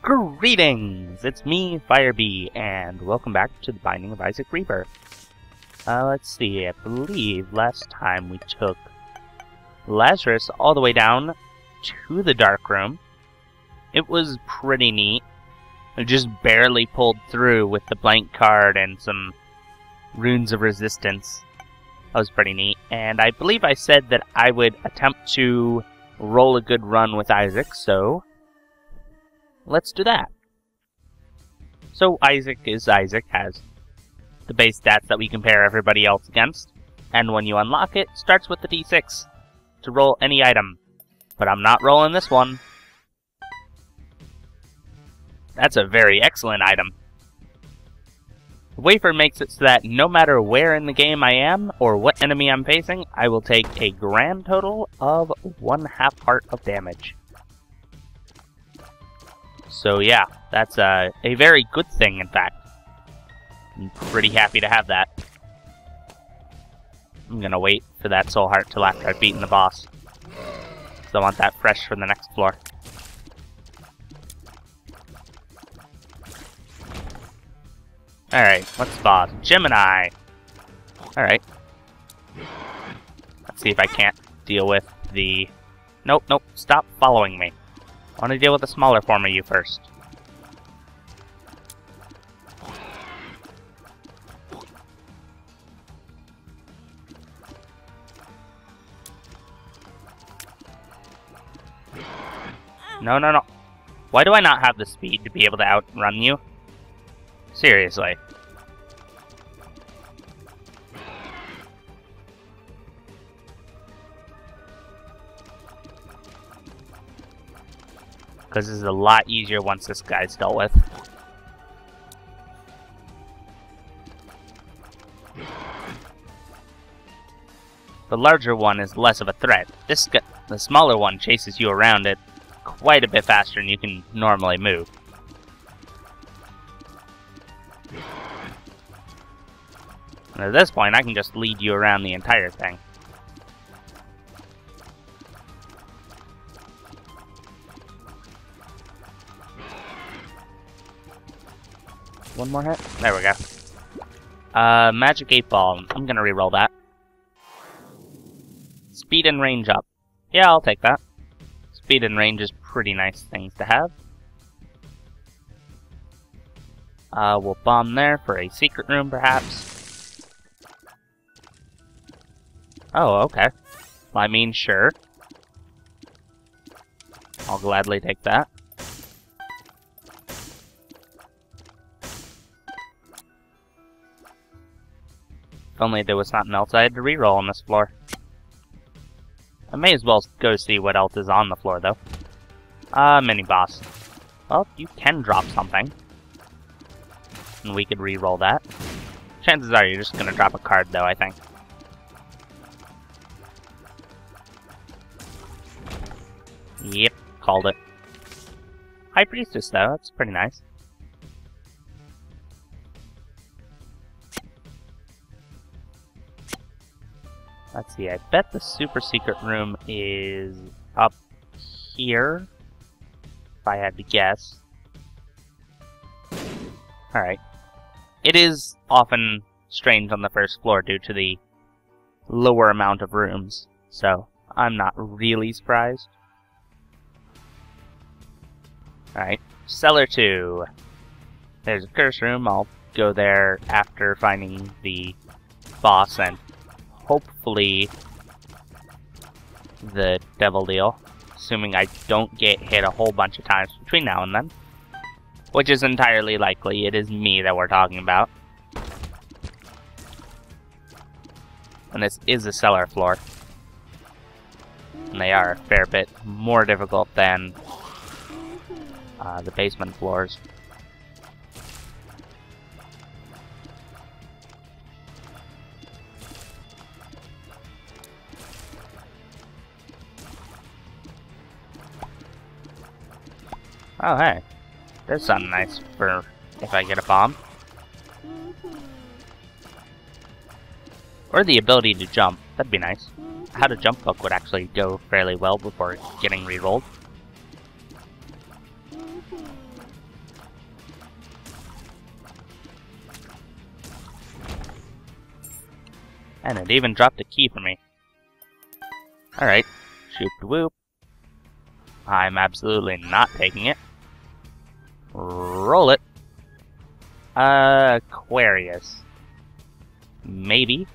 Greetings! It's me, Firebee, and welcome back to the Binding of Isaac Rebirth. Let's see, I believe last time we took Lazarus all the way down to the Dark Room. It was pretty neat. I just barely pulled through with the blank card and some runes of resistance. That was pretty neat. And I believe I said that I would attempt to roll a good run with Isaac, so let's do that. So Isaac is Isaac, has the base stats that we compare everybody else against, and when you unlock it, starts with the d6 to roll any item. But I'm not rolling this one. That's a very excellent item. The wafer makes it so that no matter where in the game I am, or what enemy I'm facing, I will take a grand total of 1/2 heart of damage. So yeah, that's a very good thing, in fact. I'm pretty happy to have that. I'm gonna wait for that soul heart till after I've beaten the boss. So I want that fresh for the next floor. Alright, what's the boss? Gemini! Alright. Let's see if I can't deal with the... Nope, stop following me. I want to deal with the smaller form of you first. No. Why do I not have the speed to be able to outrun you? Seriously. Because this is a lot easier once this guy's dealt with. The larger one is less of a threat. The smaller one chases you around it quite a bit faster than you can normally move. And at this point, I can just lead you around the entire thing. One more hit? There we go. Magic 8 Ball. I'm gonna reroll that. Speed and range up. Yeah, I'll take that. Speed and range is pretty nice things to have. We'll bomb there for a secret room, perhaps. Oh, okay. I mean, sure. I'll gladly take that. If only there was something else I had to reroll on this floor. I may as well go see what else is on the floor, though. Mini-boss. Well, you can drop something. And we could reroll that. Chances are you're just gonna drop a card, though, I think. Yep, called it. High Priestess, though, that's pretty nice. Let's see, I bet the super secret room is up here, if I had to guess. Alright. It is often strange on the first floor due to the lower amount of rooms, so I'm not really surprised. Alright, Cellar 2. There's a curse room. I'll go there after finding the boss and hopefully the devil deal, assuming I don't get hit a whole bunch of times between now and then, which is entirely likely. It is me that we're talking about. And this is a cellar floor, and they are a fair bit more difficult than the basement floors. Oh, hey. There's something nice for if I get a bomb. Or the ability to jump. That'd be nice. How to jump book would actually go fairly well before getting rerolled. And it even dropped a key for me. Alright. Shoop-de-whoop. I'm absolutely not taking it. Roll it. Aquarius. Maybe.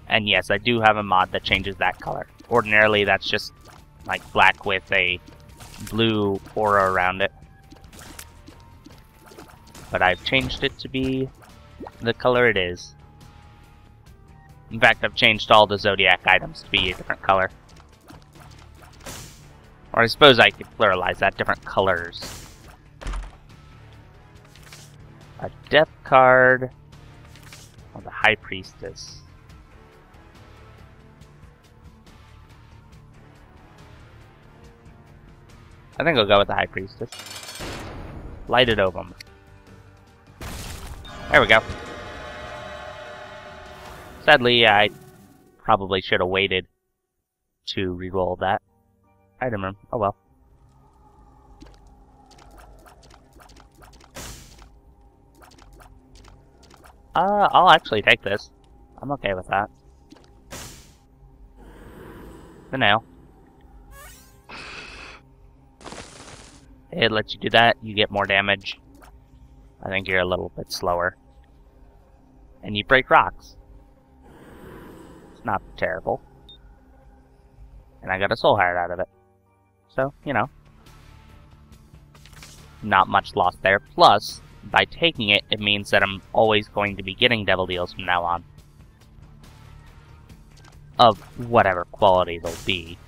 And yes, I do have a mod that changes that color. Ordinarily, that's just like black with a blue aura around it. But I've changed it to be the color it is. In fact, I've changed all the Zodiac items to be a different color. Or I suppose I could pluralize that, different colors. A Death card. Oh, the High Priestess. I think I'll go with the High Priestess. Lighted Ovum. There we go. Sadly, I probably should have waited to reroll that item room. Oh well. I'll actually take this. I'm okay with that. The nail. It lets you do that, you get more damage. I think you're a little bit slower. And you break rocks. It's not terrible. And I got a soul heart out of it. So, you know. Not much lost there. Plus, by taking it, it means that I'm always going to be getting devil deals from now on. Of whatever quality they'll be.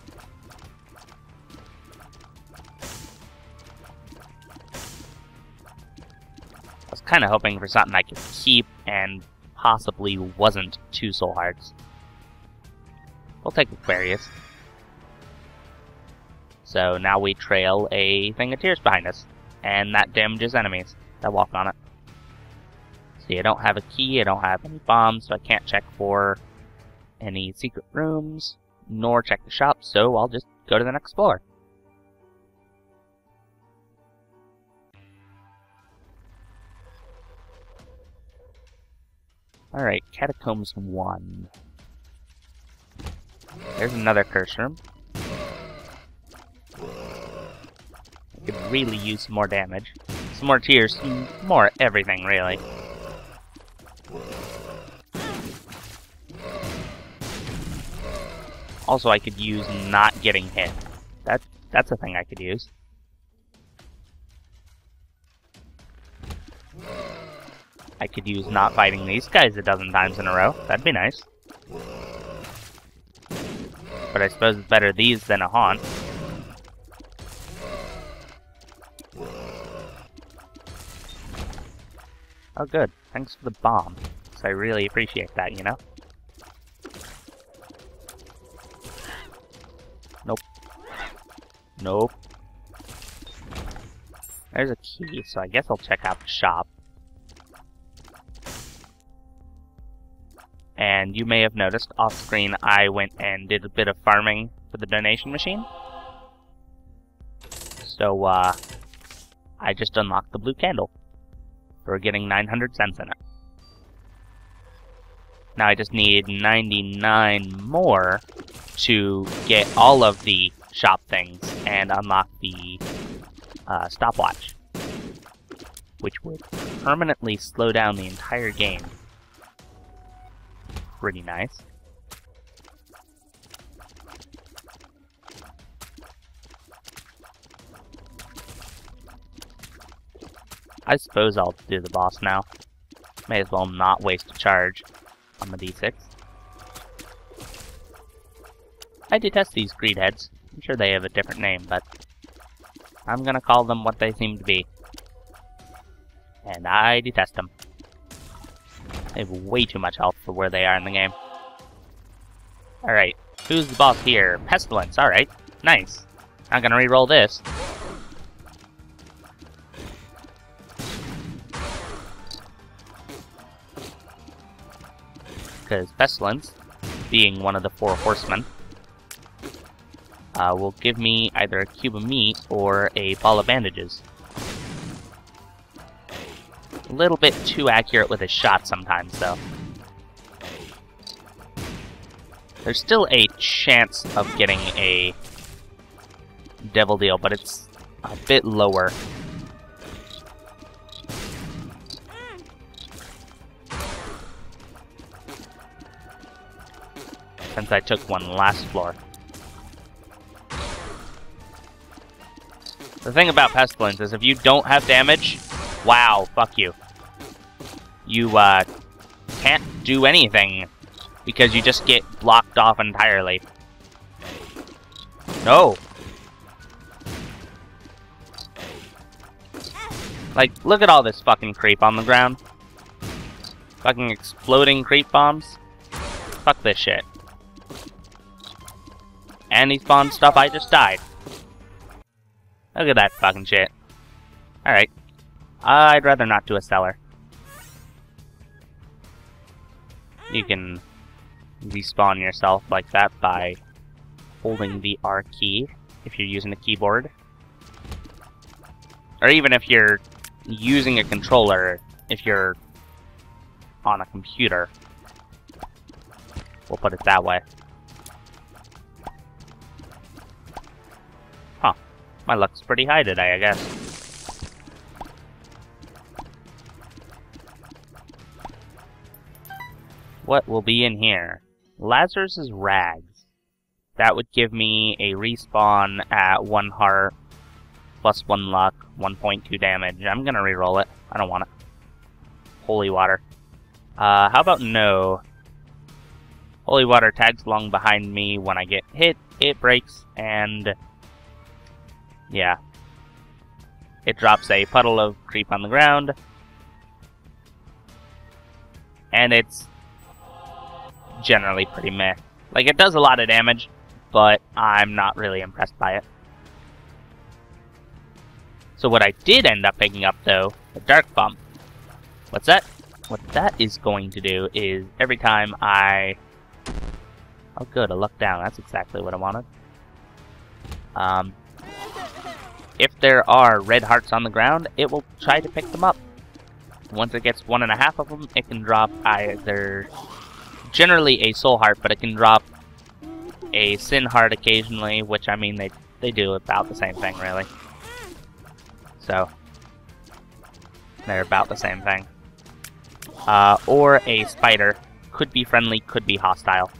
I was kind of hoping for something I could keep and possibly wasn't 2 soul hearts. We'll take Aquarius. So now we trail a thing of tears behind us. And that damages enemies that walk on it. See, I don't have a key, I don't have any bombs, so I can't check for any secret rooms, nor check the shop, so I'll just go to the next floor. Alright, Catacombs 1. There's another curse room. I could really use some more damage. Some more tears, some more everything, really. Also, I could use not getting hit. That's a thing I could use. I could use not fighting these guys a dozen times in a row. That'd be nice. But I suppose it's better these than a haunt. Oh good, thanks for the bomb. So I really appreciate that, you know? Nope. Nope. There's a key, so I guess I'll check out the shop. And you may have noticed off screen I went and did a bit of farming for the donation machine. So, I just unlocked the blue candle for getting 900 cents in it. Now I just need 99 more to get all of the shop things and unlock the stopwatch, which would permanently slow down the entire game. Pretty nice. I suppose I'll do the boss now. May as well not waste a charge on the D6. I detest these greed heads. I'm sure they have a different name, but I'm gonna call them what they seem to be. And I detest them. They have way too much health for where they are in the game. Alright, who's the boss here? Pestilence, alright. Nice. Not gonna re-roll this. Because Pestilence, being one of the 4 horsemen, will give me either a cube of meat or a ball of bandages. A little bit too accurate with his shot sometimes, though. There's still a chance of getting a devil deal, but it's a bit lower. Since I took one last floor. The thing about Pestilence is if you don't have damage, wow, fuck you. You can't do anything because you just get blocked off entirely. No! Like, look at all this fucking creep on the ground. Fucking exploding creep bombs. Fuck this shit. And he spawned stuff I just died. Look at that fucking shit. Alright. I'd rather not do a cellar. You can respawn yourself like that by holding the R key if you're using a keyboard. Or even if you're using a controller, if you're on a computer. We'll put it that way. Huh. My luck's pretty high today, I guess. What will be in here? Lazarus's rags. That would give me a respawn at 1 heart, plus 1 luck, 1.2 damage. I'm gonna reroll it. I don't want it. Holy water. How about no? Holy water tags along behind me when I get hit, it breaks, and yeah. It drops a puddle of creep on the ground. And it's generally pretty meh. Like, it does a lot of damage, but I'm not really impressed by it. So what I did end up picking up, though, the Dark Bump. What's that? What that is going to do is every time I... Oh good, a luck down. That's exactly what I wanted. If there are red hearts on the ground, it will try to pick them up. Once it gets 1.5 of them, it can drop either... Generally a soul heart, but it can drop a sin heart occasionally, which, I mean, they do about the same thing, really. So, they're about the same thing. Or a spider. Could be friendly, could be hostile.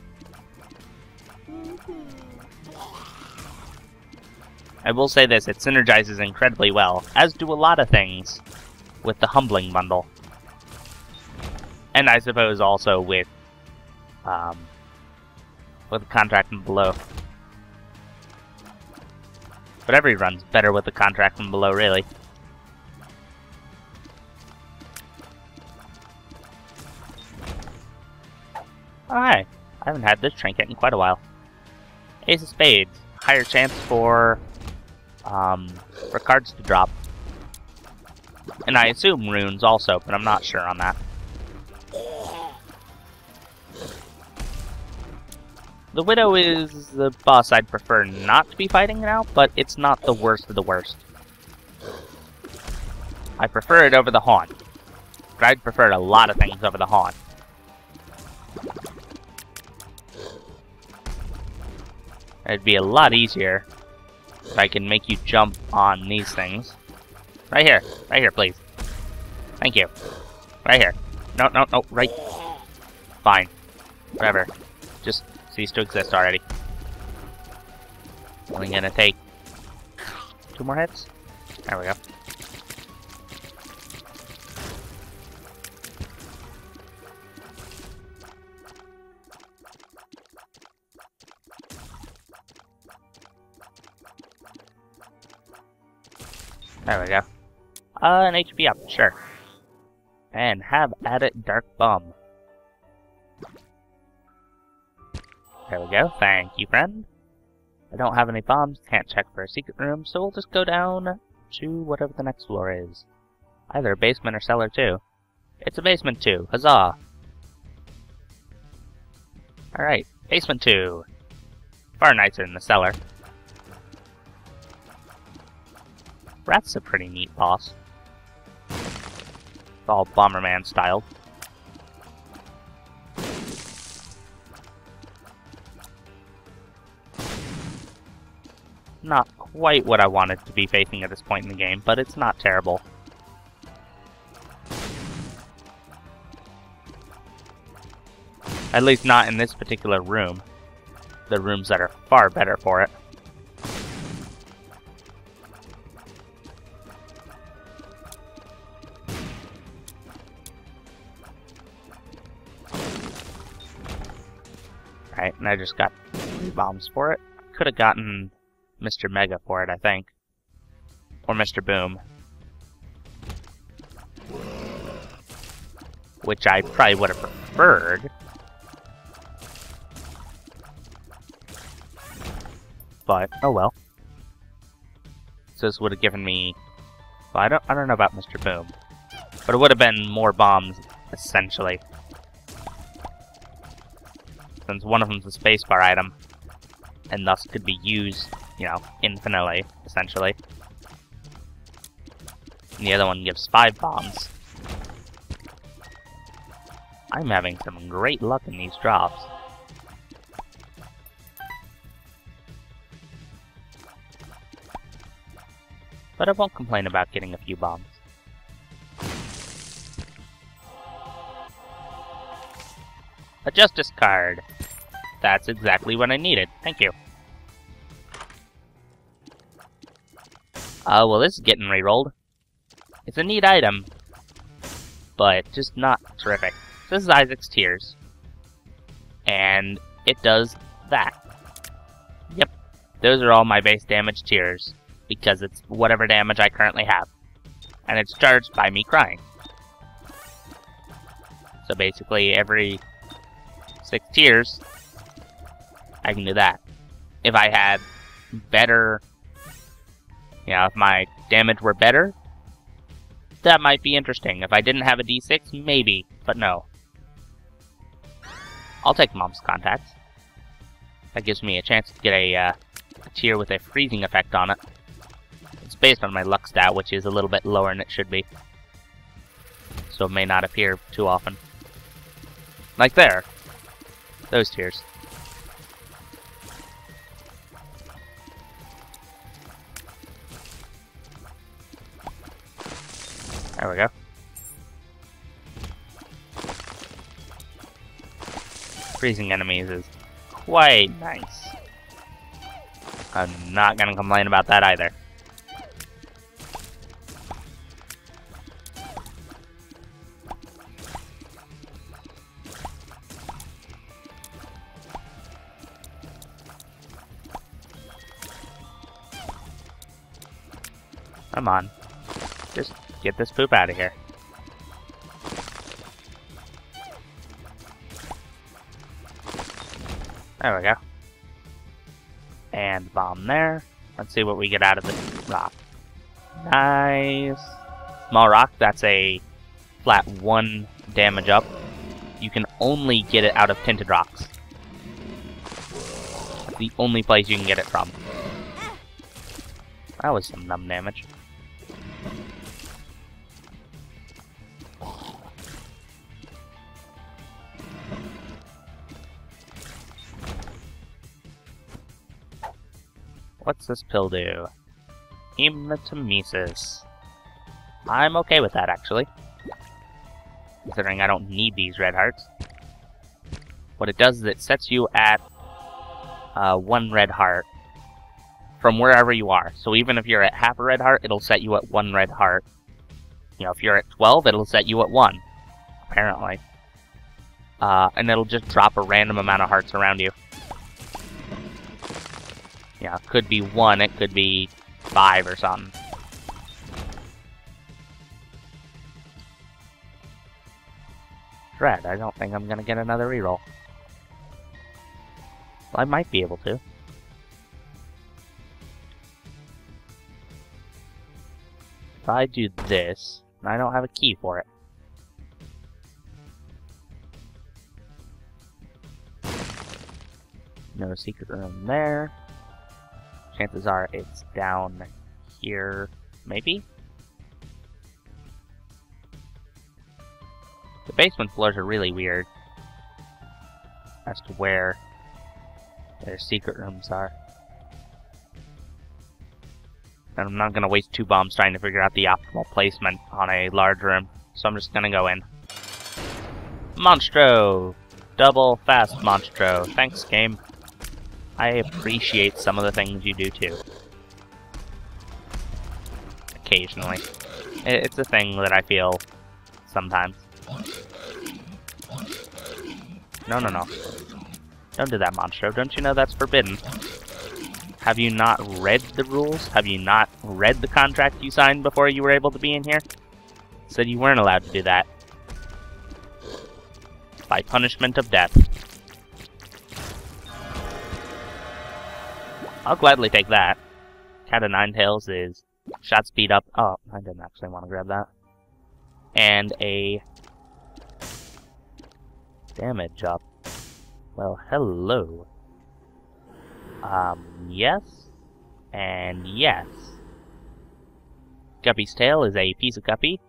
I will say this, it synergizes incredibly well, as do a lot of things, with the Humbling Bundle. And I suppose also with the Contract from Below. But every run's better with the Contract from Below, really. Alright, I haven't had this trinket in quite a while. Ace of Spades, higher chance for cards to drop. And I assume runes also, but I'm not sure on that. The Widow is the boss I'd prefer not to be fighting now, but it's not the worst of the worst. I prefer it over the Haunt. But I'd prefer a lot of things over the Haunt. It'd be a lot easier if I can make you jump on these things. Right here, please. Thank you. Right here. No, no, no, right. Fine. Whatever. Just cease to exist already. Only gonna take 2 more hits. There we go. There we go. An HP up, sure. And have at it, Dark Bum. There we go, thank you, friend. I don't have any bombs, can't check for a secret room, so we'll just go down to whatever the next floor is. Either a basement or cellar 2. It's a basement 2, huzzah! Alright, basement 2. Far nicer than the cellar. Rat's a pretty neat boss. It's all Bomberman styled. not quite what I wanted to be facing at this point in the game, but it's not terrible. At least not in this particular room. The rooms that are far better for it. Alright, and I just got 3 bombs for it. Could have gotten Mr. Mega for it, I think. Or Mr. Boom. Which I probably would have preferred. But, oh well. So this would have given me... Well, I don't know about Mr. Boom. But it would have been more bombs, essentially. Since one of them's a spacebar item. And thus could be used, you know, infinitely, essentially. And the other one gives 5 bombs. I'm having some great luck in these drops. But I won't complain about getting a few bombs. A Justice card! That's exactly what I needed. Thank you. Well, this is getting re-rolled. It's a neat item, but just not terrific. This is Isaac's Tears. And it does that. Yep, those are all my base damage tears, because it's whatever damage I currently have. And it's charged by me crying. So basically, every 6 tears, I can do that. If I had better, you know, if my damage were better, that might be interesting. If I didn't have a D6, maybe, but no. I'll take Mom's Contacts. That gives me a chance to get a tier with a freezing effect on it. It's based on my luck stat, which is a little bit lower than it should be. So it may not appear too often. Like there. Those tiers. There we go. Freezing enemies is quite nice. I'm not gonna complain about that either. Come on. Just get this poop out of here. There we go. And bomb there. Let's see what we get out of this rock. Nice. Small rock, that's a flat 1 damage up. You can only get it out of tinted rocks. That's the only place you can get it from. That was some numb damage. What's this pill do? Hematomesis. I'm okay with that, actually. Considering I don't need these red hearts. What it does is it sets you at 1 red heart from wherever you are. So even if you're at half a red heart, it'll set you at 1 red heart. You know, if you're at 12, it'll set you at 1. Apparently. And it'll just drop a random amount of hearts around you. Yeah, it could be 1, it could be 5 or something. Dread, I don't think I'm gonna get another reroll. Well, I might be able to. If I do this, I don't have a key for it. No secret room there. Chances are it's down here, maybe? The basement floors are really weird as to where their secret rooms are. And I'm not gonna waste 2 bombs trying to figure out the optimal placement on a large room. So I'm just gonna go in. Monstro! Double fast Monstro. Thanks, game. I appreciate some of the things you do too. Occasionally. It's a thing that I feel sometimes. No, no, no. Don't do that, Monstro. Don't you know that's forbidden? Have you not read the rules? Have you not read the contract you signed before you were able to be in here? It said you weren't allowed to do that. By punishment of death. I'll gladly take that. Cat of Nine Tails is shot speed up. Oh, I didn't actually want to grab that. And a damage up. Well, hello. Yes. And yes. Guppy's tail is a piece of guppy,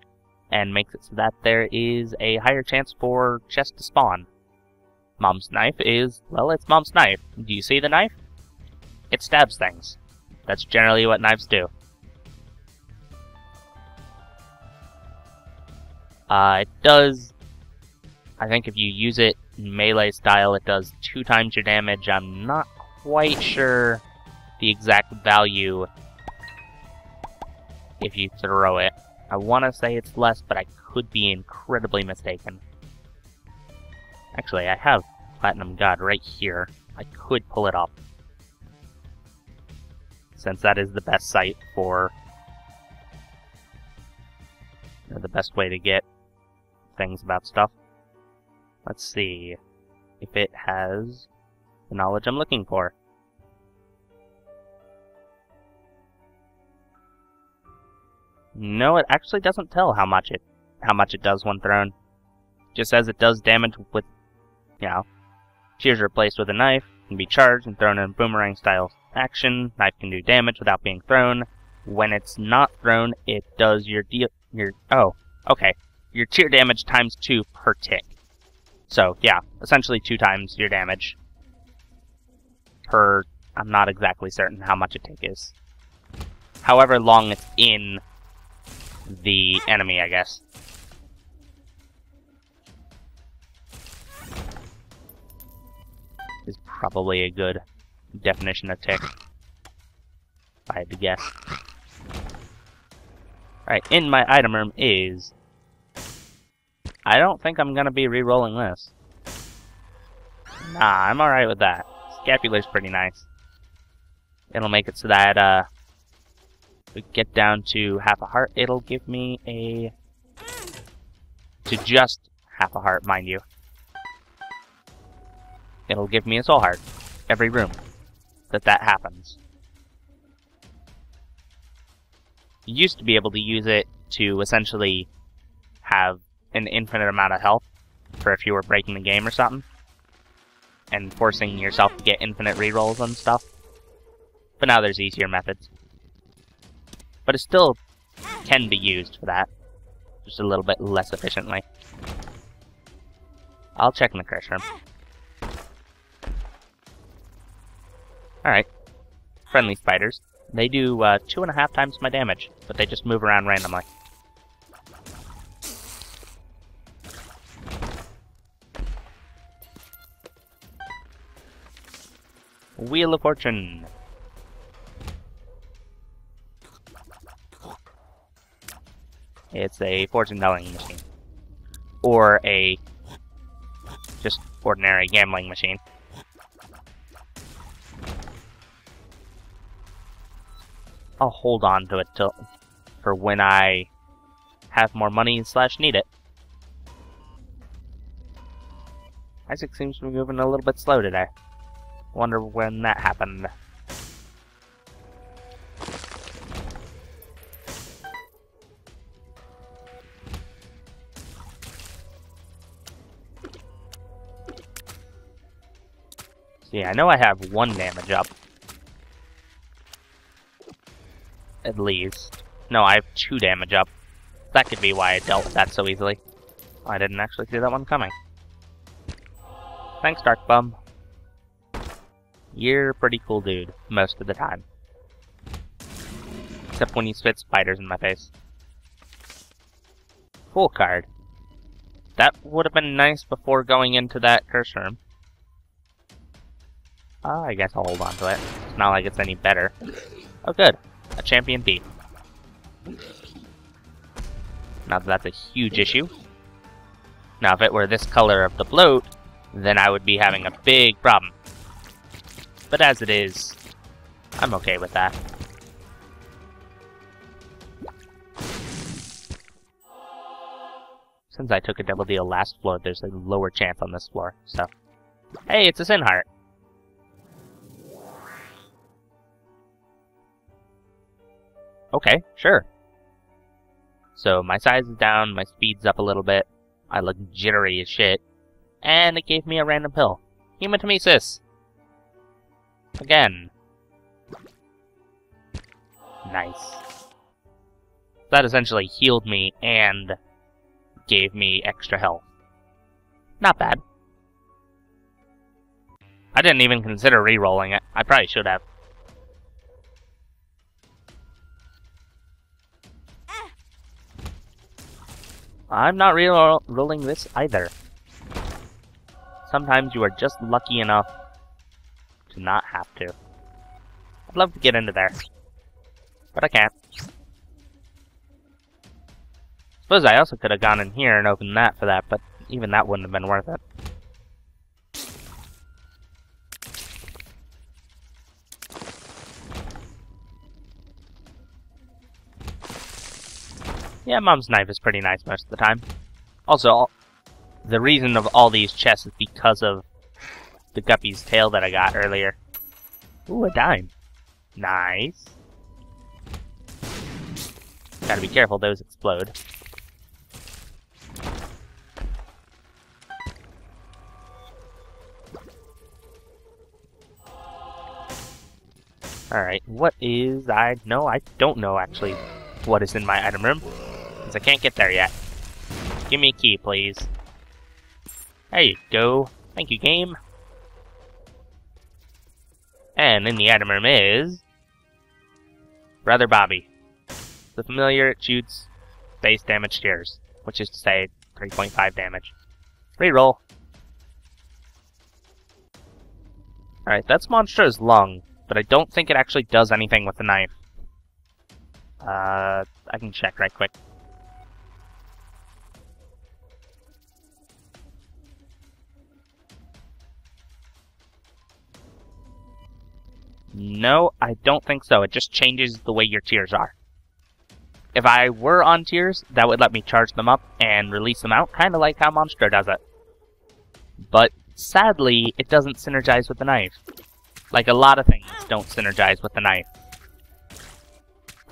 and makes it so that there is a higher chance for chests to spawn. Mom's knife is, well, it's Mom's knife. Do you see the knife? It stabs things. That's generally what knives do. It does, I think if you use it in melee style, it does 2 times your damage. I'm not quite sure the exact value if you throw it. I want to say it's less, but I could be incredibly mistaken. Actually, I have Platinum God right here. I could pull it up, since that is the best site for the best way to get things about stuff. Let's see if it has the knowledge I'm looking for. No, it actually doesn't tell how much it does when thrown. It just says it does damage with, you know, shears are replaced with a knife, can be charged and thrown in a boomerang style action. Knife can do damage without being thrown. When it's not thrown, it does your cheer damage times 2 per tick. So yeah, essentially 2 times your damage per. I'm not exactly certain how much a tick is. However long it's in the enemy, I guess. Is probably a good definition of tick, if I had to guess. Alright, in my item room is... I don't think I'm gonna be re-rolling this. Nah, I'm alright with that. Scapular's pretty nice. It'll make it so that, we get down to half a heart. It'll give me a... to just half a heart, mind you. It'll give me a soul heart every room that happens. You used to be able to use it to essentially have an infinite amount of health for if you were breaking the game or something, and forcing yourself to get infinite rerolls and stuff. But now there's easier methods. But it still can be used for that, just a little bit less efficiently. I'll check in the curse room. Alright. Friendly spiders. They do 2.5 times my damage, but they just move around randomly. Wheel of Fortune. It's a fortune-telling machine. Or a just ordinary gambling machine. I'll hold on to it for when I have more money / need it. Isaac seems to be moving a little bit slow today. Wonder when that happened. See, I know I have 1 damage up. At least. No, I have 2 damage up. That could be why I dealt with that so easily. Oh, I didn't actually see that one coming. Thanks, Dark Bum. You're a pretty cool dude, most of the time. Except when you spit spiders in my face. Full card. That would have been nice before going into that curse room. I guess I'll hold on to it. It's not like it's any better. Oh good, a champion B. Not that that's a huge issue. Now if it were this color of the bloat, then I would be having a big problem. But as it is, I'm okay with that. Since I took a double deal last floor, there's a lower chance on this floor, so... Hey, it's a Sin Heart! Okay, sure. So my size is down, my speed's up a little bit, I look jittery as shit, and it gave me a random pill. Hematemesis! Again. Nice. That essentially healed me and gave me extra health. Not bad. I didn't even consider re-rolling it. I probably should have. I'm not re-rolling this either. Sometimes you are just lucky enough to not have to. I'd love to get into there, but I can't. Suppose I also could have gone in here and opened that for that, but even that wouldn't have been worth it. Yeah, Mom's knife is pretty nice most of the time. Also, the reason of all these chests is because of the guppy's tail that I got earlier. Ooh, a dime. Nice. Gotta be careful, those explode. Alright, what is... I don't know actually what is in my item room. Because I can't get there yet. Give me a key, please. There you go. Thank you, game. And in the item room is... Brother Bobby. The familiar, it shoots base damage tears. Which is to say, 3.5 damage. Reroll. Alright, that's Monstro's lung. But I don't think it actually does anything with the knife. I can check right quick. No, I don't think so. It just changes the way your tears are. If I were on tears, that would let me charge them up and release them out, kind of like how Monstro does it. But sadly, it doesn't synergize with the knife. Like a lot of things don't synergize with the knife.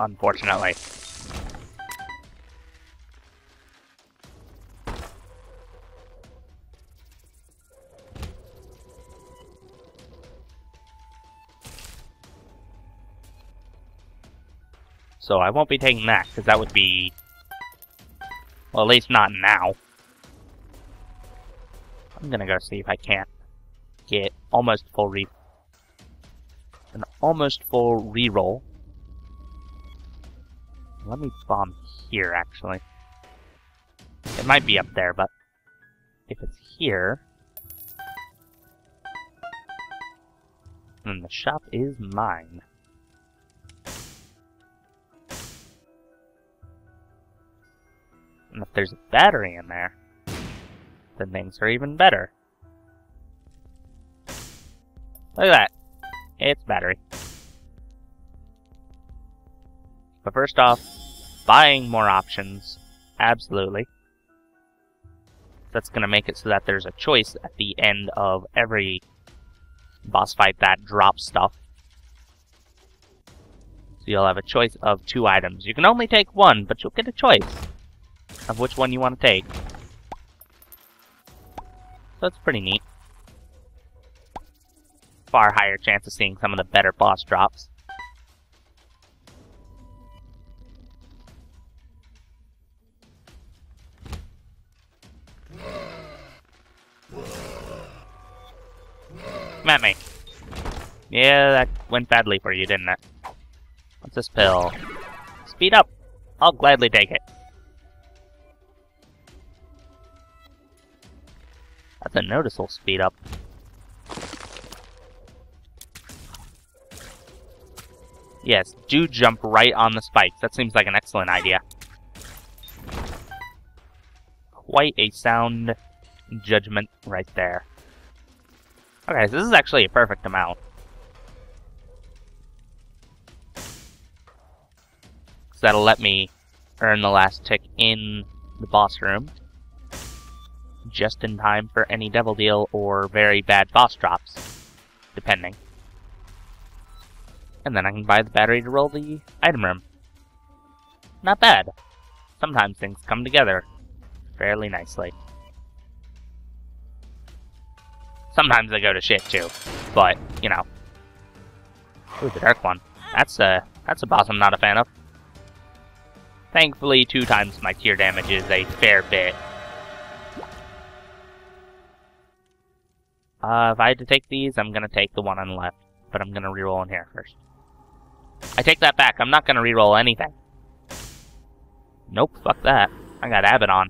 Unfortunately. So I won't be taking that, because that would be... Well, at least not now. I'm gonna go see if I can't get almost full an almost full reroll. Let me bomb here, actually. It might be up there, but if it's here, then the shop is mine. And if there's a battery in there, then things are even better. Look at that. It's battery. But first off, buying more options. Absolutely. That's going to make it so that there's a choice at the end of every boss fight that drops stuff. So you'll have a choice of 2 items. You can only take one, but you'll get a choice of which one you want to take. So it's pretty neat. Far higher chance of seeing some of the better boss drops. Come at me. Yeah, that went badly for you, didn't it? What's this pill? speed up. I'll gladly take it. That's a noticeable speed up. Yes, do jump right on the spikes. That seems like an excellent idea. Quite a sound judgment right there. Okay, so this is actually a perfect amount. So that'll let me earn the last tick in the boss room. Just in time for any devil deal or very bad boss drops, depending. And then I can buy the battery to roll the item room. Not bad. Sometimes things come together fairly nicely. Sometimes they go to shit too, but you know. Ooh, the dark one. That's a boss I'm not a fan of. Thankfully, 2 times my tier damage is a fair bit. If I had to take these, I'm gonna take the one on the left, but I'm gonna reroll in here first. I take that back. I'm not gonna reroll anything. Nope, fuck that. I got Abaddon.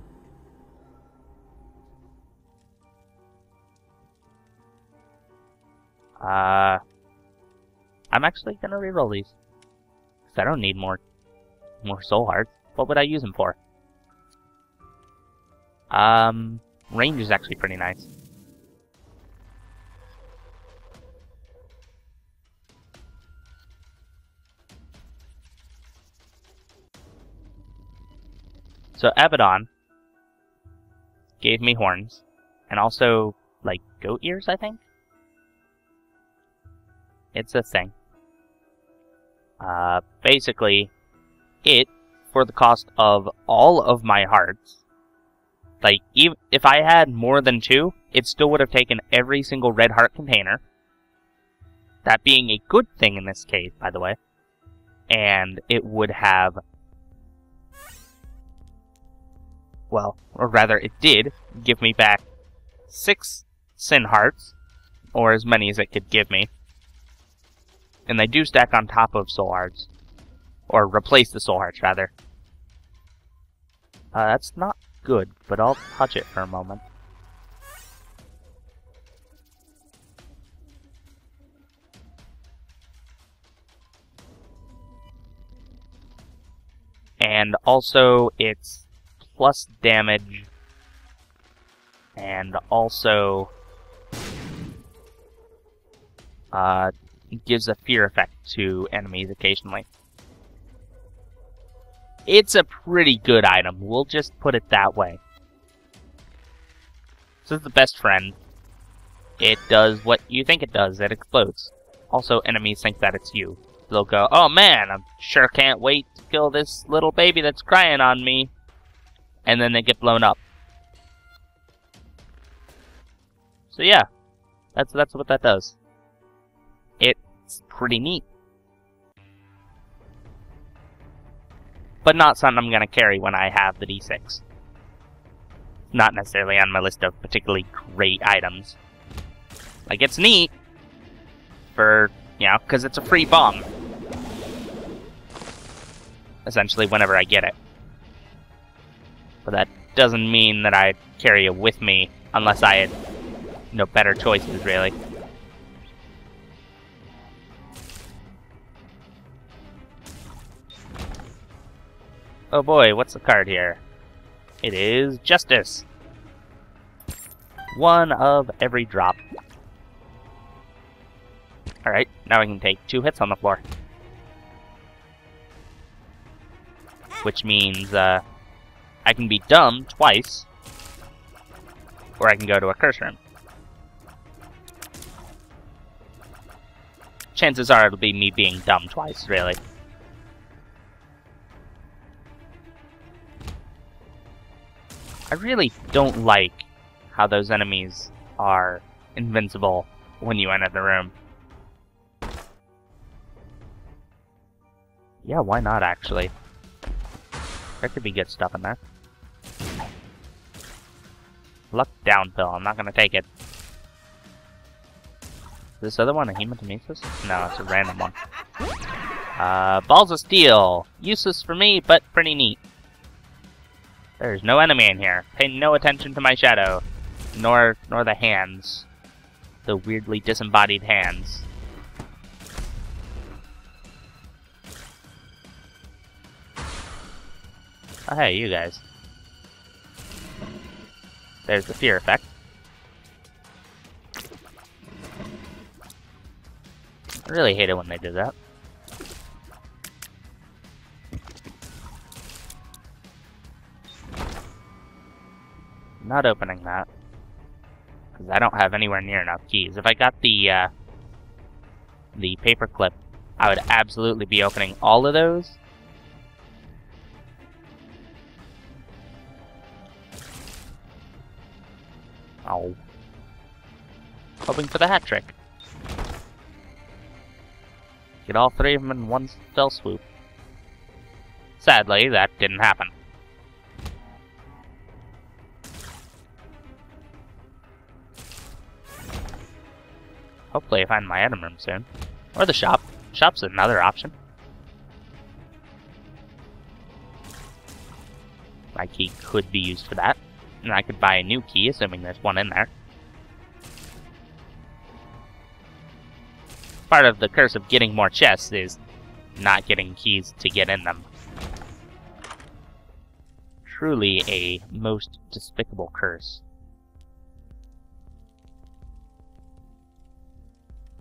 I'm actually gonna reroll these. Cause I don't need more soul hearts. What would I use them for? Range is actually pretty nice. So Abaddon gave me horns, and also, like, goat ears, I think? It's a thing. Basically, for the cost of all of my hearts, like, even if I had more than 2, it still would have taken every single red heart container. That being a good thing in this case, by the way. And it would have... well, or rather it did, give me back 6 sin hearts, or as many as it could give me. And they do stack on top of soul hearts. Or replace the soul hearts, rather. That's not good, but I'll touch it for a moment. And also, it's plus damage, and also gives a fear effect to enemies occasionally. It's a pretty good item, we'll just put it that way. This is the best friend. It does what you think it does, it explodes. Also, enemies think that it's you. They'll go, oh man, I sure can't wait to kill this little baby that's crying on me. And then they get blown up. So yeah, that's what that does. It's pretty neat. But not something I'm gonna carry when I have the D6. Not necessarily on my list of particularly great items. Like, it's neat for, you know, because it's a free bomb. Essentially, whenever I get it. But that doesn't mean that I'd carry it with me unless I had no better choices, really. Oh boy, what's the card here? It is Justice. 1 of every drop. Alright, now I can take 2 hits on the floor. Which means, I can be dumb twice, or I can go to a curse room. Chances are it'll be me being dumb twice, really. I really don't like how those enemies are invincible when you enter the room. Yeah, why not, actually? There could be good stuff in there. Luck down pill, I'm not gonna take it. Is this other one a hematemesis? No, it's a random one. Balls of steel. Useless for me, but pretty neat. There's no enemy in here. Pay no attention to my shadow. Nor the hands. The weirdly disembodied hands. Oh, hey, you guys. There's the fear effect. I really hate it when they do that. Not opening that. Because I don't have anywhere near enough keys. If I got the paperclip, I would absolutely be opening all of those. Oh. Hoping for the hat trick. Get all three of them in one fell swoop. Sadly, that didn't happen. Hopefully I find my item room soon. Or the shop. Shop's another option. My key could be used for that. And I could buy a new key, assuming there's one in there. Part of the curse of getting more chests is not getting keys to get in them. Truly a most despicable curse.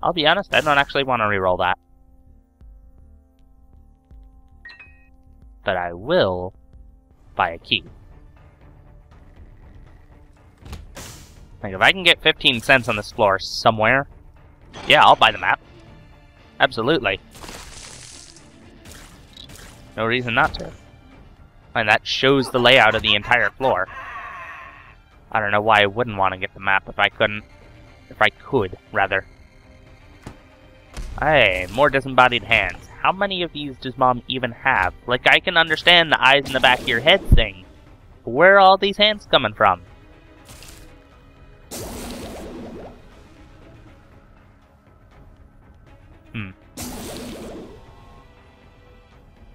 I'll be honest, I don't actually want to reroll that. But I will buy a key. Like, if I can get 15 cents on this floor somewhere, yeah, I'll buy the map. Absolutely. No reason not to. And that shows the layout of the entire floor. I don't know why I wouldn't want to get the map if I couldn't. If I could, rather. Hey, more disembodied hands. How many of these does Mom even have? Like, I can understand the eyes in the back of your head thing. But where are all these hands coming from?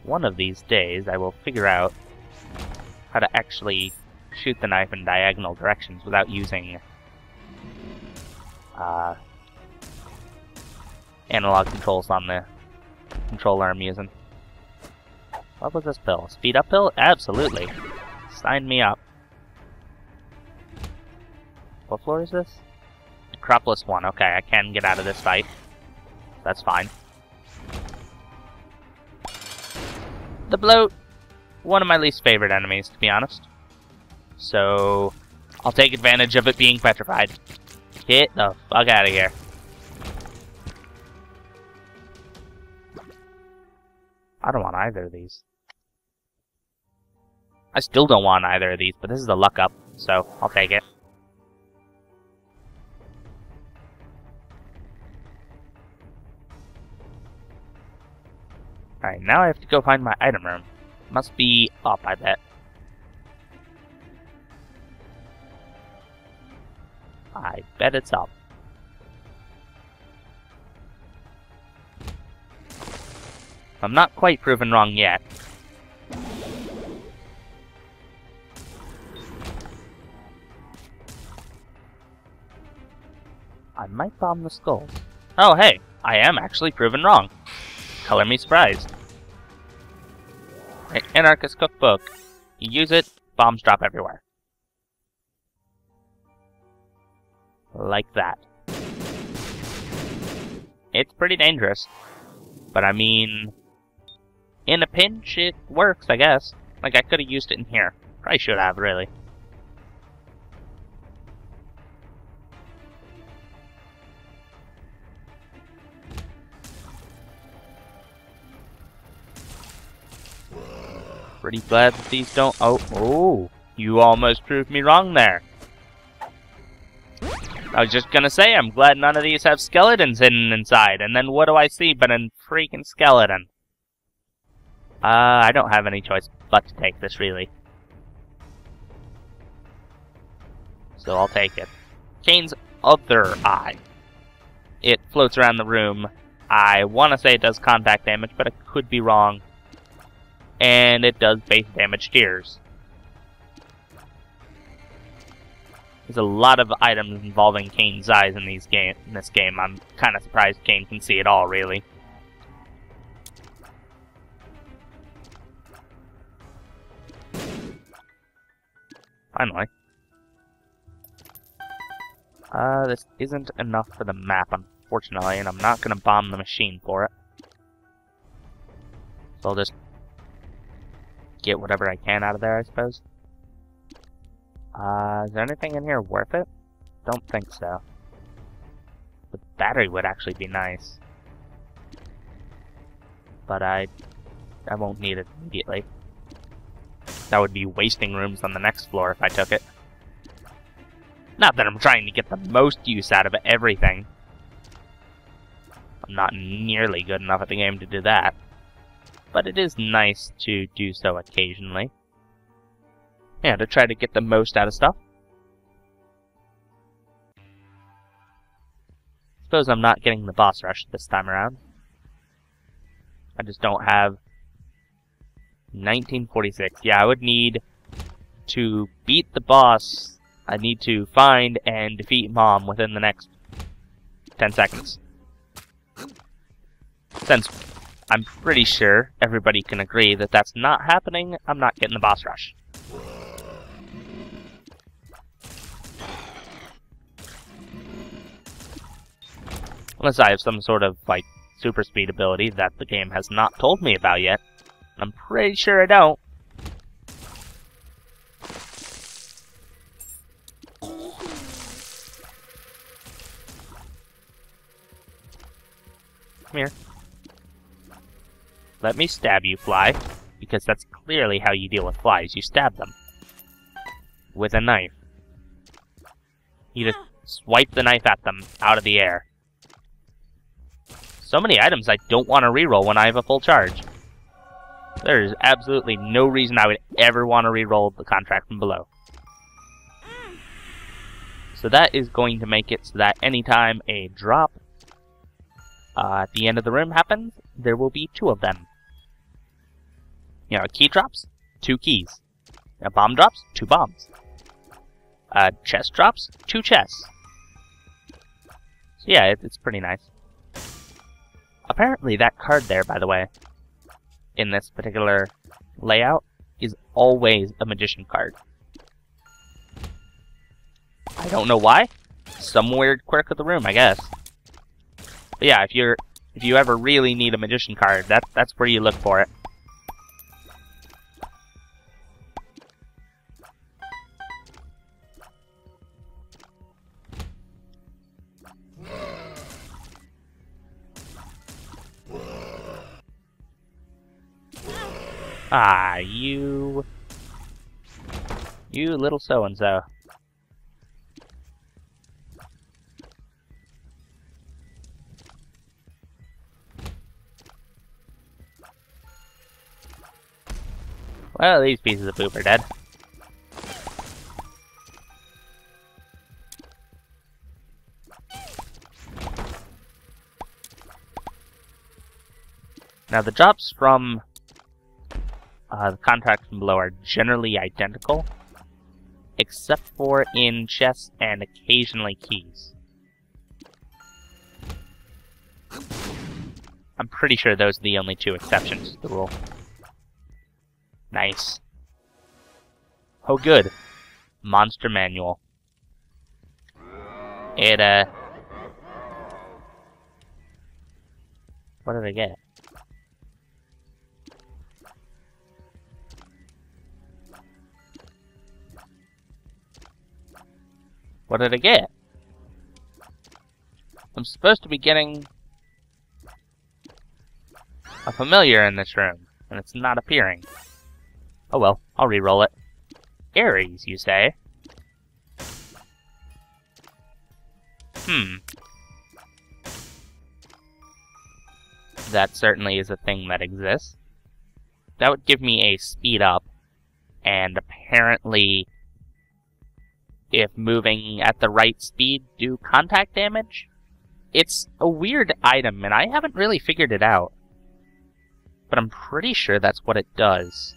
One of these days, I will figure out how to actually shoot the knife in diagonal directions without using analog controls on the controller I'm using. What was this pill? Speed up pill? Absolutely. Sign me up. What floor is this? Acropolis 1. Okay, I can get out of this fight. That's fine. The bloat. One of my least favorite enemies, to be honest. So, I'll take advantage of it being petrified. Get the fuck out of here. I don't want either of these. I still don't want either of these, but this is a luck up, so I'll take it. Alright, now I have to go find my item room. Must be up, I bet. I bet it's up. I'm not quite proven wrong yet. I might bomb the skulls. Oh, hey! I am actually proven wrong. Color me surprised. Anarchist cookbook. You use it, bombs drop everywhere. Like that. It's pretty dangerous. But I mean, in a pinch, it works, I guess. Like, I could have used it in here. Probably should have, really. Pretty glad that these don't... Oh, you almost proved me wrong there. I was just gonna say, I'm glad none of these have skeletons hidden inside, and then what do I see but a freaking skeleton? I don't have any choice but to take this, really. So I'll take it. Kane's other eye. It floats around the room I want to say it does contact damage, but I could be wrong. And it does base damage tiers. There's a lot of items involving Kane's eyes in this game. I'm kind of surprised Kane can see it all, really. Finally. This isn't enough for the map, unfortunately, and I'm not going to bomb the machine for it. So I'll just get whatever I can out of there, I suppose. Is there anything in here worth it? Don't think so. The battery would actually be nice. But I won't need it immediately. That would be wasting rooms on the next floor if I took it. Not that I'm trying to get the most use out of everything. I'm not nearly good enough at the game to do that. But it is nice to do so occasionally. Yeah, to try to get the most out of stuff. Suppose I'm not getting the boss rush this time around. I just don't have 1946. Yeah, I would need to beat the boss. I need to find and defeat Mom within the next 10 seconds. Since I'm pretty sure everybody can agree that that's not happening, I'm not getting the boss rush. Unless I have some sort of, like, super speed ability that the game has not told me about yet. I'm pretty sure I don't. Come here. Let me stab you, fly. Because that's clearly how you deal with flies. You stab them. With a knife. You just swipe the knife at them out of the air. So many items I don't want to reroll when I have a full charge. There's absolutely no reason I would ever want to reroll the contract from below. So that is going to make it so that anytime a drop at the end of the room happens, there will be 2 of them. You know, a key drops, 2 keys. A bomb drops, 2 bombs. A chest drops, 2 chests. So yeah, it's pretty nice. Apparently that card there, by the way, in this particular layout, is always a magician card. I don't know why. Some weird quirk of the room, I guess. But yeah, if you ever really need a magician card, that's where you look for it. Ah, you little so-and-so. Well, these pieces of poop are dead. Now the drops from the contracts from below are generally identical, except for in chests and occasionally keys. I'm pretty sure those are the only 2 exceptions to the rule. Nice. Oh good. Monster manual. It, what did I get? What did I get? I'm supposed to be getting a familiar in this room, and it's not appearing. Oh well, I'll re-roll it. Ares, you say? That certainly is a thing that exists. That would give me a speed up, and apparently, if moving at the right speed, do contact damage? It's a weird item, and I haven't really figured it out. But I'm pretty sure that's what it does.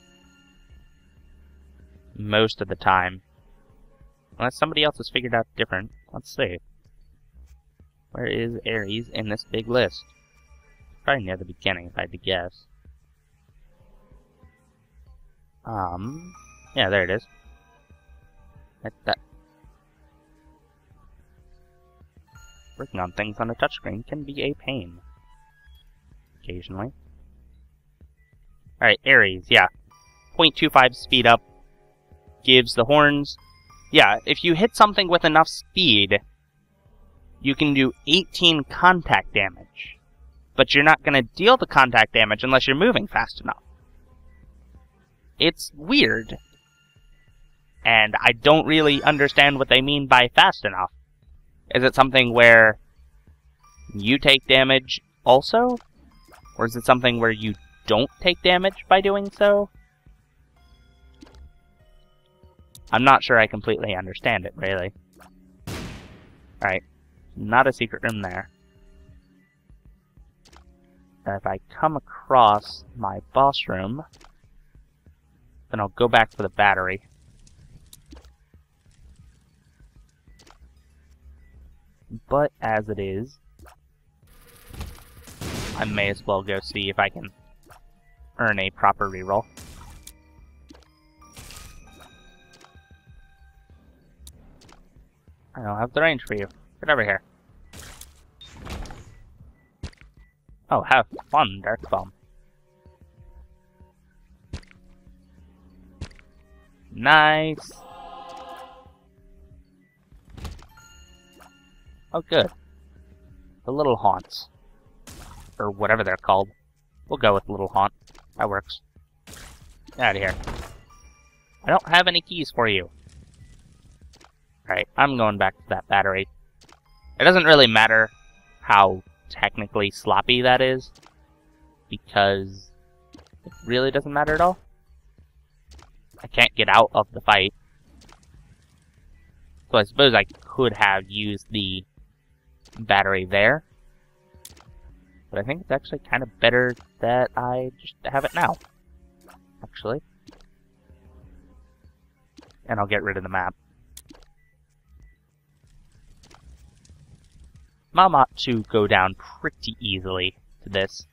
Most of the time. Unless somebody else has figured out different. Let's see. Where is Ares in this big list? Probably near the beginning, if I had to guess. Yeah, there it is. That. Working on things on a touchscreen can be a pain. Occasionally. Alright, Ares, yeah. 0.25 speed up gives the horns. Yeah, if you hit something with enough speed, you can do 18 contact damage. But you're not going to deal the contact damage unless you're moving fast enough. It's weird. And I don't really understand what they mean by fast enough. Is it something where you take damage also? Or is it something where you don't take damage by doing so? I'm not sure I completely understand it, really. Alright, not a secret room there. If I come across my boss room, then I'll go back for the battery. But as it is, I may as well go see if I can earn a proper reroll. I don't have the range for you. Get over here. Oh, have fun, Dark Bomb. Nice! Oh, good. The little haunts. Or whatever they're called. We'll go with little haunt. That works. Get out of here. I don't have any keys for you. Alright, I'm going back to that battery. It doesn't really matter how technically sloppy that is, because it really doesn't matter at all. I can't get out of the fight. So I suppose I could have used the battery there. But I think it's actually kind of better that I just have it now. Actually. And I'll get rid of the map. Mom ought to go down pretty easily to this.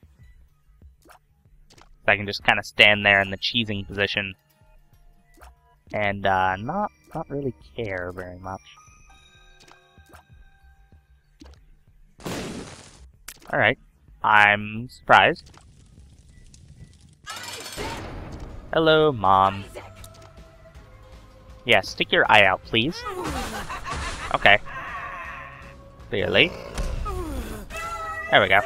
So I can just kind of stand there in the cheesing position. And not really care very much. Alright. I'm surprised. Hello, Mom. Yeah, stick your eye out, please. Okay. Clearly. There we go.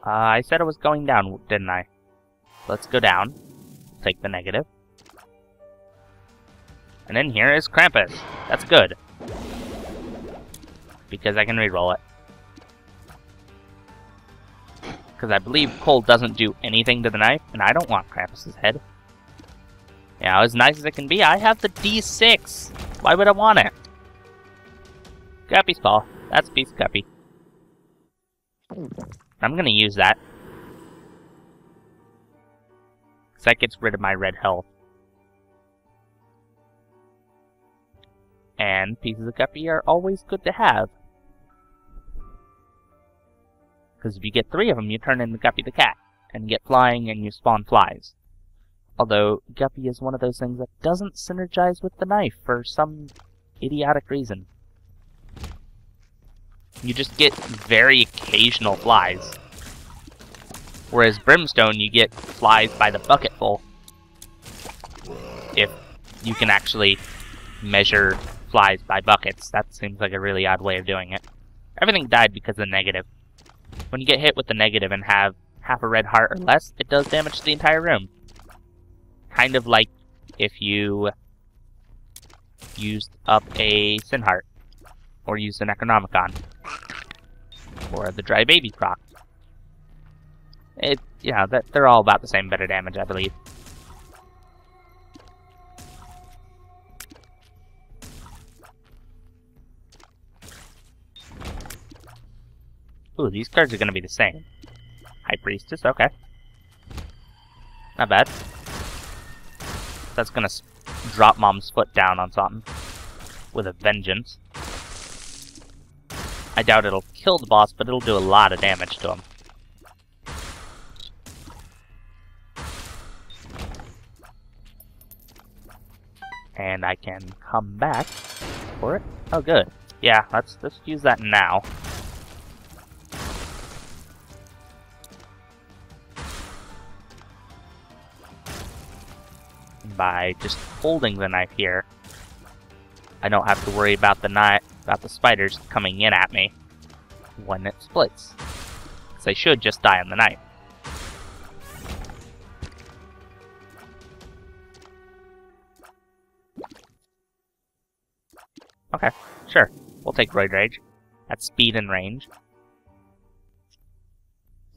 I said I was going down, didn't I? Let's go down. Take the negative. And in here is Krampus. That's good. Because I can reroll it. Because I believe cold doesn't do anything to the knife, and I don't want Krampus's head. Yeah, as nice as it can be, I have the D6! Why would I want it? Guppy's paw. That's a piece of Guppy. I'm gonna use that. Because that gets rid of my red health. And pieces of Guppy are always good to have. Because if you get 3 of them, you turn into Guppy the cat. And get flying and you spawn flies. Although, Guppy is one of those things that doesn't synergize with the knife for some idiotic reason. You just get very occasional flies. Whereas Brimstone, you get flies by the bucketful. If you can actually measure flies by buckets. That seems like a really odd way of doing it. Everything died because of the negative. When you get hit with the negative and have half a red heart or less, it does damage to the entire room. Kind of like if you used up a Sin Heart. Or used an Necronomicon. Or the Dry Baby proc. yeah, they're all about the same bit of damage, I believe. Ooh, these cards are gonna be the same. High Priestess, okay. Not bad. That's gonna drop Mom's foot down on something. With a vengeance. I doubt it'll kill the boss, but it'll do a lot of damage to him. And I can come back for it. Oh, good. Yeah, let's use that now. By just holding the knife here, I don't have to worry about the spiders coming in at me when it splits. Because they should just die on the knife. Okay, sure. We'll take Roid Rage. That's speed and range.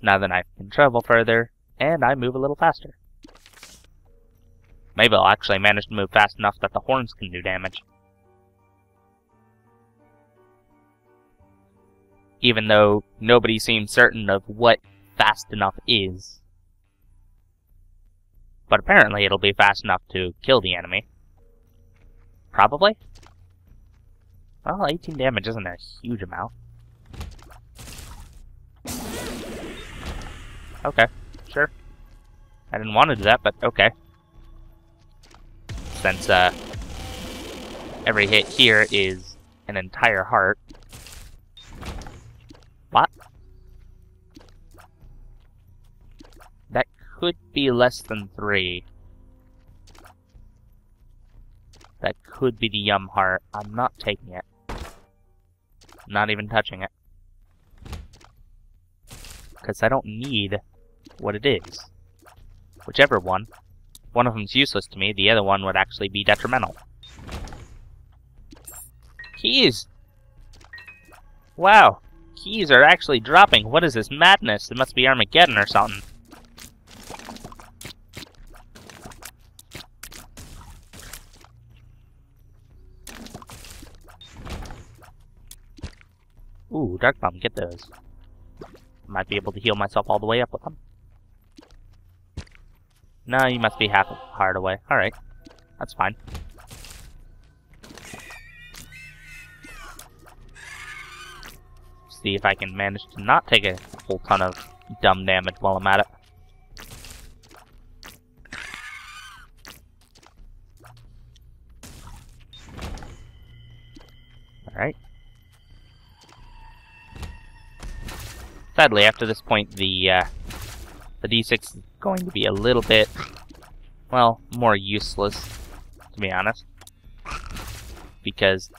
Now the knife can travel further, and I move a little faster. Maybe I'll actually manage to move fast enough that the horns can do damage. Even though nobody seems certain of what fast enough is. But apparently it'll be fast enough to kill the enemy. Probably? Well, 18 damage isn't a huge amount. Okay, sure. I didn't want to do that, but okay. Since every hit here is an entire heart. What? That could be less than 3. That could be the Yum heart. I'm not taking it. Not even touching it. Because I don't need what it is. Whichever one. One of them's useless to me, the other one would actually be detrimental. Keys! Wow! Keys are actually dropping. What is this madness? It must be Armageddon or something. Ooh, Dark Bomb, get those. Might be able to heal myself all the way up with them. No, you must be half a heart away. Alright. That's fine. See if I can manage to not take a whole ton of dumb damage while I'm at it. Alright. Sadly, after this point, the D6 is going to be a little bit, well, more useless, to be honest. Because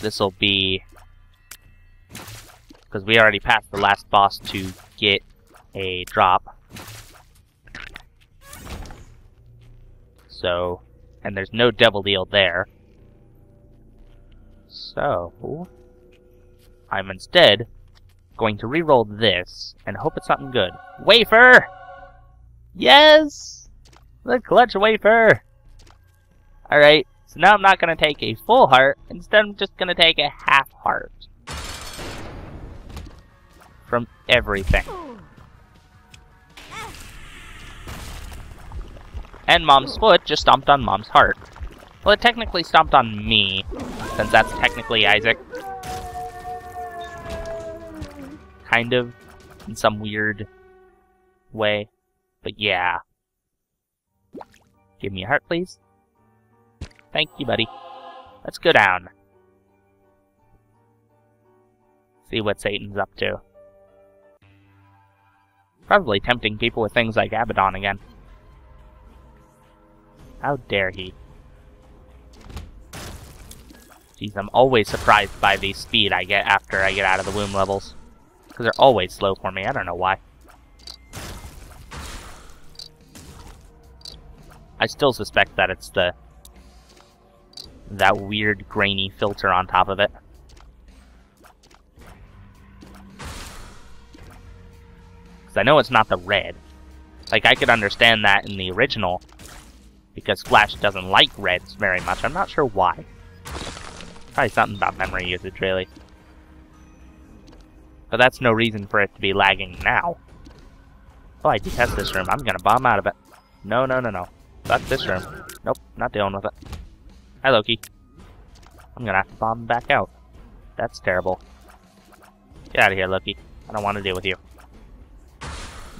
this'll be... Because we already passed the last boss to get a drop. So, and there's no Devil Deal there. So, I'm instead going to re-roll this and hope it's something good. Wafer! Yes! The clutch wafer! Alright, so now I'm not going to take a full heart. Instead, I'm just going to take a half heart. From everything. And Mom's foot just stomped on Mom's heart. Well, it technically stomped on me, since that's technically Isaac. Kind of, in some weird way. But yeah. Give me a heart, please. Thank you, buddy. Let's go down. See what Satan's up to. Probably tempting people with things like Abaddon again. How dare he? Jeez, I'm always surprised by the speed I get after I get out of the womb levels. Because they're always slow for me, I don't know why. I still suspect that it's that weird grainy filter on top of it. Because I know it's not the red. Like, I could understand that in the original, because Flash doesn't like reds very much. I'm not sure why. Probably something about memory usage, really. But that's no reason for it to be lagging now. Oh, I detest this room. I'm gonna bomb out of it. No, no, no, no. Fuck this room. Nope, not dealing with it. Hi, Loki. I'm gonna have to bomb back out. That's terrible. Get out of here, Loki. I don't want to deal with you.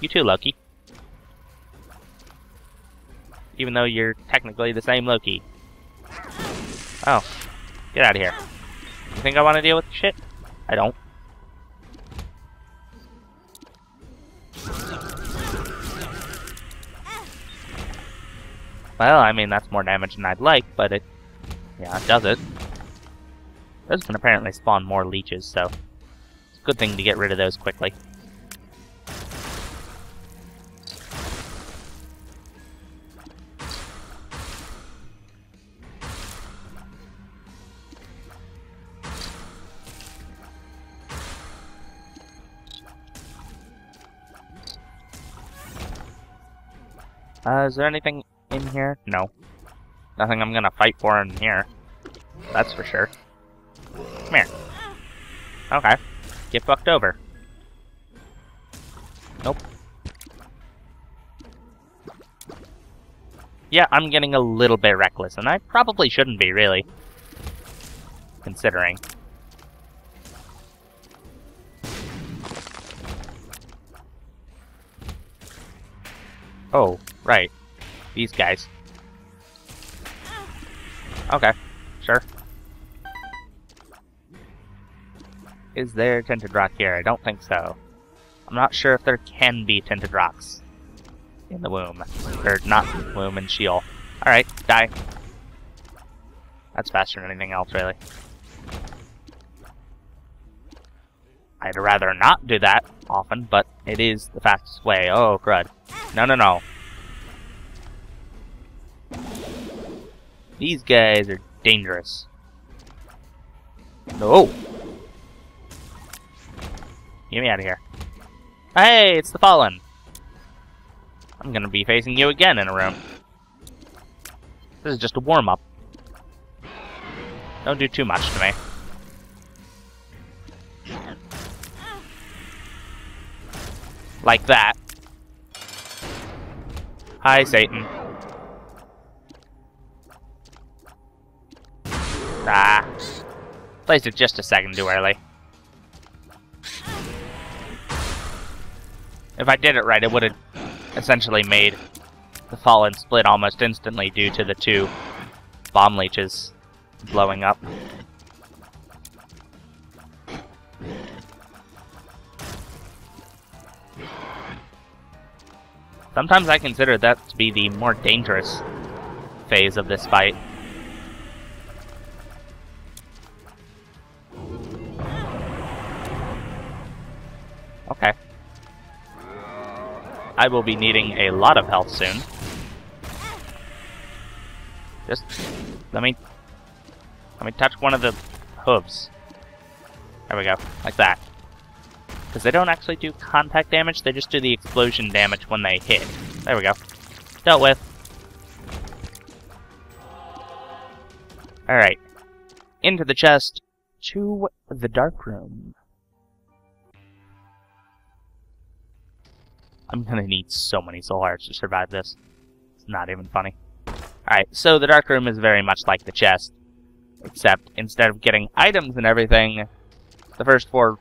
You too, Loki. Even though you're technically the same Loki. Oh. Get out of here. You think I want to deal with shit? I don't. Well, I mean, that's more damage than I'd like, but it... yeah, it does it. Those can apparently spawn more leeches, so... it's a good thing to get rid of those quickly. Is there anything in here? No. Nothing I'm gonna fight for in here. That's for sure. Come here. Okay. Get fucked over. Nope. Yeah, I'm getting a little bit reckless, and I probably shouldn't be, really. Considering. Oh, right. These guys. Okay, sure. Is there tinted rock here? I don't think so. I'm not sure if there can be tinted rocks in the womb. Or not womb and Sheol. Alright, die. That's faster than anything else, really. I'd rather not do that often, but it is the fastest way. Oh, crud. No, no, no. These guys are dangerous. No! Get me out of here. Hey, it's the Fallen! I'm gonna be facing you again in a room. This is just a warm-up. Don't do too much to me. Like that. Hi, Satan. Ah. Placed it just a second too early. If I did it right, it would have essentially made the Fallen split almost instantly due to the two bomb leeches blowing up. Sometimes I consider that to be the more dangerous phase of this fight. Okay. I will be needing a lot of health soon. Just let me touch one of the hooves. There we go, like that. Because they don't actually do contact damage, they just do the explosion damage when they hit. There we go. Dealt with. Alright. Into the chest, to the dark room. I'm gonna need so many soul hearts to survive this. It's not even funny. Alright, so the dark room is very much like the chest. Except, instead of getting items and everything, the first 4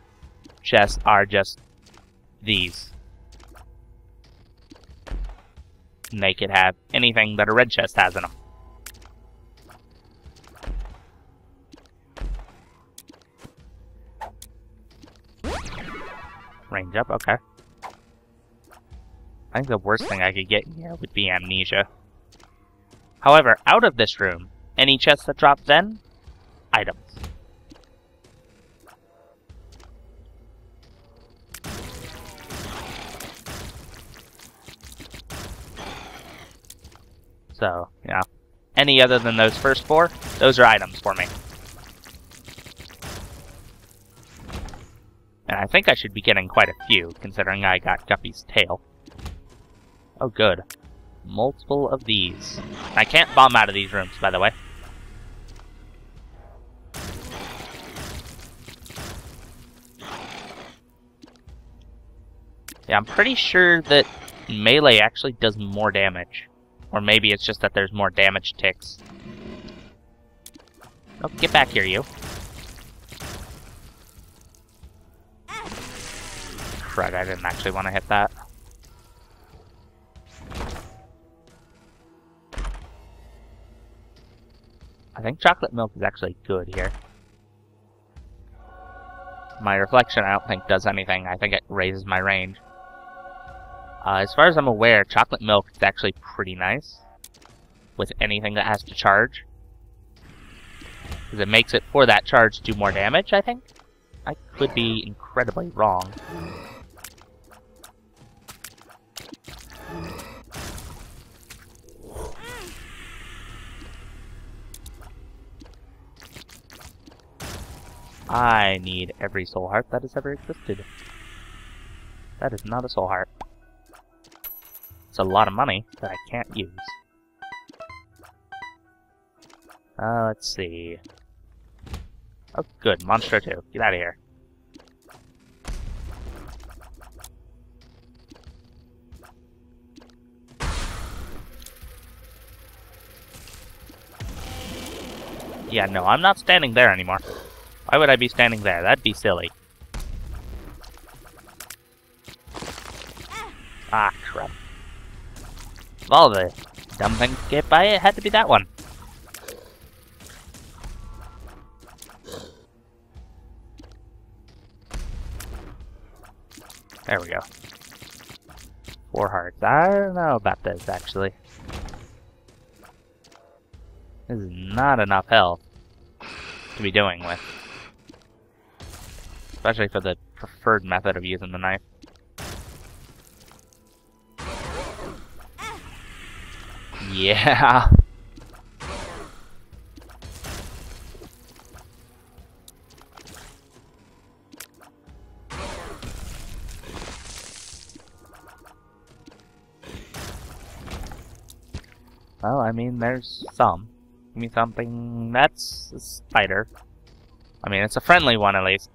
chests are just these. And they could have anything that a red chest has in them. Range up, okay. I think the worst thing I could get in here would be amnesia. However, out of this room, any chests that drop then, items. So, yeah. Any other than those first 4, those are items for me. And I think I should be getting quite a few, considering I got Guppy's tail. Oh, good. Multiple of these. I can't bomb out of these rooms, by the way. Yeah, I'm pretty sure that melee actually does more damage. Or maybe it's just that there's more damage ticks. Oh, get back here, you. Crud, I didn't actually want to hit that. I think chocolate milk is actually good here. My reflection, I don't think does anything. I think it raises my range. As far as I'm aware, chocolate milk is actually pretty nice with anything that has to charge. Because it makes it, for that charge, do more damage, I think? I could be incredibly wrong. I need every soul heart that has ever existed. That is not a soul heart. It's a lot of money that I can't use. Let's see. Oh, good. Monster 2. Get out of here. Yeah, no, I'm not standing there anymore. Why would I be standing there? That'd be silly. Ah, crap. Of all the dumb things to get by, it had to be that one. There we go. 4 hearts. I don't know about this, actually. This is not enough health to be doing with. Especially for the preferred method of using the knife. Yeah. Well, I mean, there's some. Give me something. That's a spider. I mean, it's a friendly one at least.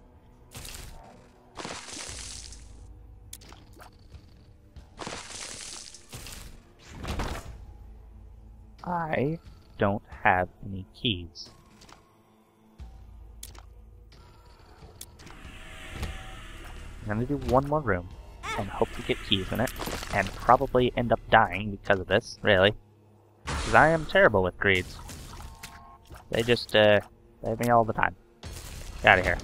I don't have any keys. I'm gonna do one more room and hope to get keys in it, and probably end up dying because of this, really. Because I am terrible with greeds. They just, save me all the time. Get out of here.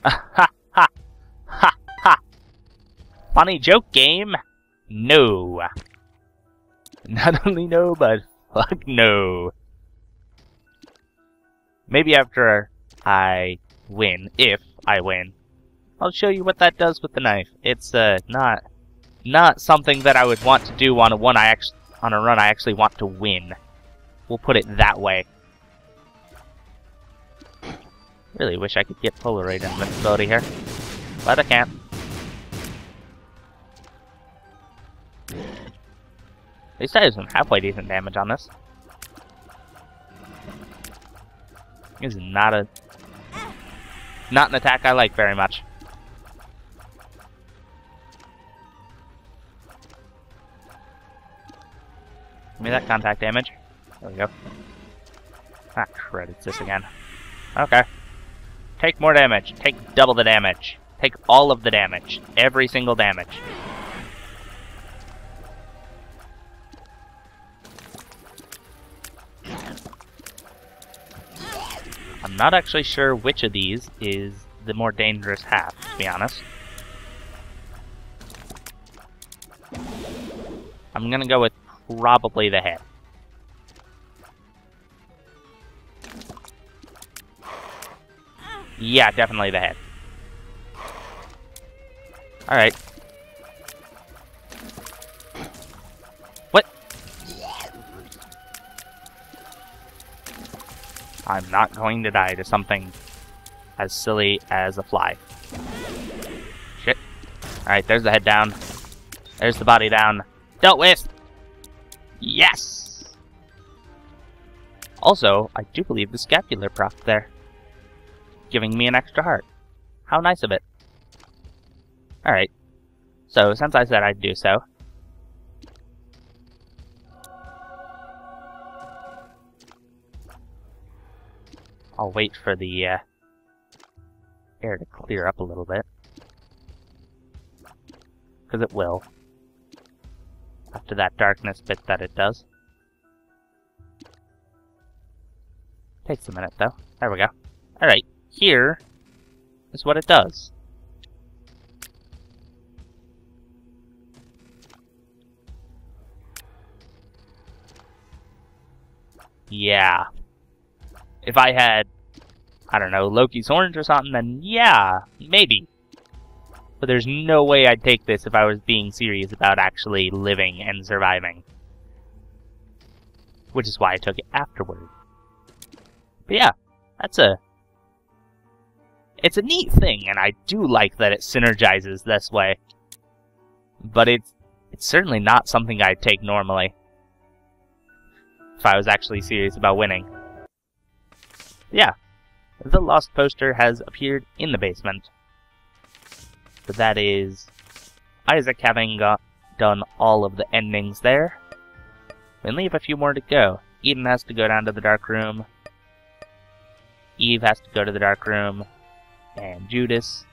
Ha ha! Ha ha! Funny joke game? No. Not only no, but fuck no. Maybe after I win, if I win, I'll show you what that does with the knife. It's not something that I would want to do on a run I actually want to win. We'll put it that way. Really wish I could get Polaroid invincibility here, but I can't. At least I have some halfway decent damage on this. This is not an attack I like very much. Give me that contact damage. There we go. Ah, crud, it's this again. Okay. Take more damage. Take double the damage. Take all of the damage. Every single damage. I'm not actually sure which of these is the more dangerous half, to be honest. I'm gonna go with probably the head. Yeah, definitely the head. Alright. What? I'm not going to die to something as silly as a fly. Shit. Alright, there's the head down. There's the body down. Dealt with! Yes! Also, I do believe the scapular proc there. Giving me an extra heart. How nice of it. Alright. So, since I said I'd do so, I'll wait for the air to clear up a little bit. Because it will. After that darkness bit that it does. Takes a minute though. There we go. Alright, here is what it does. Yeah. If I had, I don't know, Loki's horns or something, then yeah, maybe. But there's no way I'd take this if I was being serious about actually living and surviving. Which is why I took it afterward. But yeah, it's a neat thing, and I do like that it synergizes this way. But it's certainly not something I'd take normally. If I was actually serious about winning. Yeah, the lost poster has appeared in the basement. But that is Isaac having done all of the endings there. We leave a few more to go. Eden has to go down to the dark room. Eve has to go to the dark room. And Judas.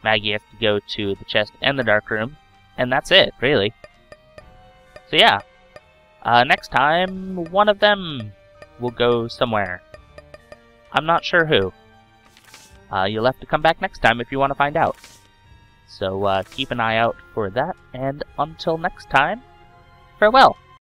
Maggie has to go to the chest and the dark room. And that's it, really. So yeah. Next time, one of them will go somewhere. I'm not sure who. You'll have to come back next time if you want to find out. So keep an eye out for that, and until next time, farewell!